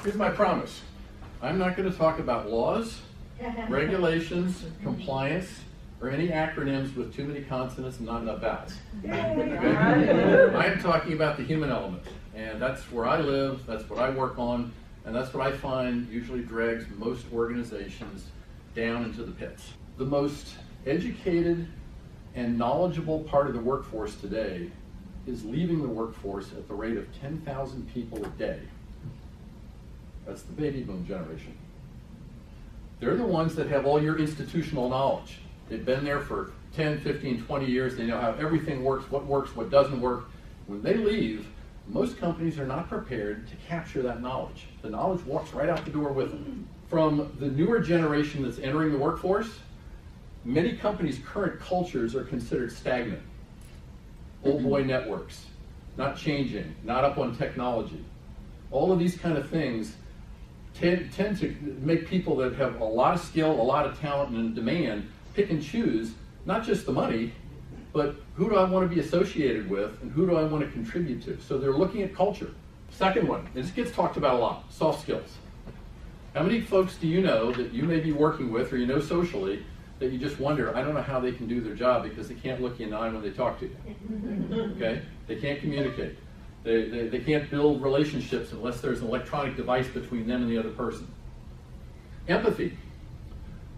Here's my promise. I'm not going to talk about laws, regulations, compliance, or any acronyms with too many consonants and not enough vowels. Okay? I am talking about the human element, and that's where I live, that's what I work on, and that's what I find usually drags most organizations down into the pits. The most educated and knowledgeable part of the workforce today is leaving the workforce at the rate of 10,000 people a day. That's the baby boom generation. They're the ones that have all your institutional knowledge. They've been there for 10, 15, 20 years. They know how everything works, what doesn't work. When they leave, most companies are not prepared to capture that knowledge. The knowledge walks right out the door with them. From the newer generation that's entering the workforce, many companies' current cultures are considered stagnant. Old boy networks, not changing, not up on technology. All of these kind of things tend to make people that have a lot of skill, a lot of talent, and demand pick and choose, not just the money, but who do I want to be associated with and who do I want to contribute to? So they're looking at culture. Second one, and this gets talked about a lot, soft skills. How many folks do you know that you may be working with or you know socially that you just wonder, I don't know how they can do their job because they can't look you in the eye when they talk to you, okay? They can't communicate. They can't build relationships unless there's an electronic device between them and the other person. Empathy.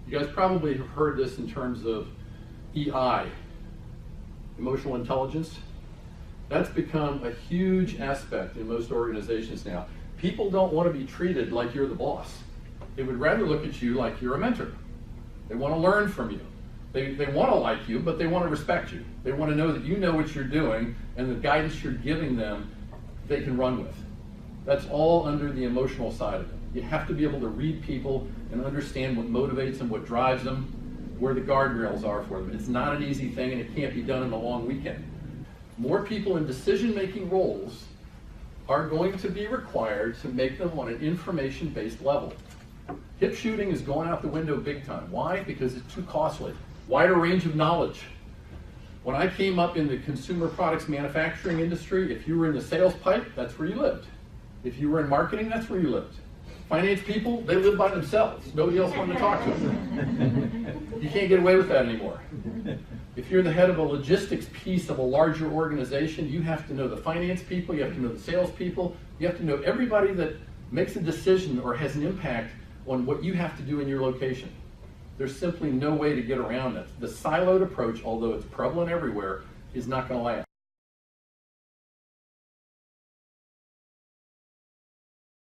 You guys probably have heard this in terms of EI, emotional intelligence. That's become a huge aspect in most organizations now. People don't want to be treated like you're the boss. They would rather look at you like you're a mentor. They want to learn from you. They want to like you, but they want to respect you. They want to know that you know what you're doing and the guidance you're giving them they can run with. That's all under the emotional side of it. You have to be able to read people and understand what motivates them, what drives them, where the guardrails are for them. It's not an easy thing and it can't be done in a long weekend. More people in decision-making roles are going to be required to make them on an information-based level. Hip shooting is going out the window big time. Why? Because it's too costly. Wider range of knowledge. When I came up in the consumer products manufacturing industry, if you were in the sales pipe, that's where you lived. If you were in marketing, that's where you lived. Finance people, they live by themselves. Nobody else wanted to talk to them. You can't get away with that anymore. If you're the head of a logistics piece of a larger organization, you have to know the finance people, you have to know the sales people, you have to know everybody that makes a decision or has an impact on what you have to do in your location. There's simply no way to get around that. The siloed approach, although it's prevalent everywhere, is not going to last.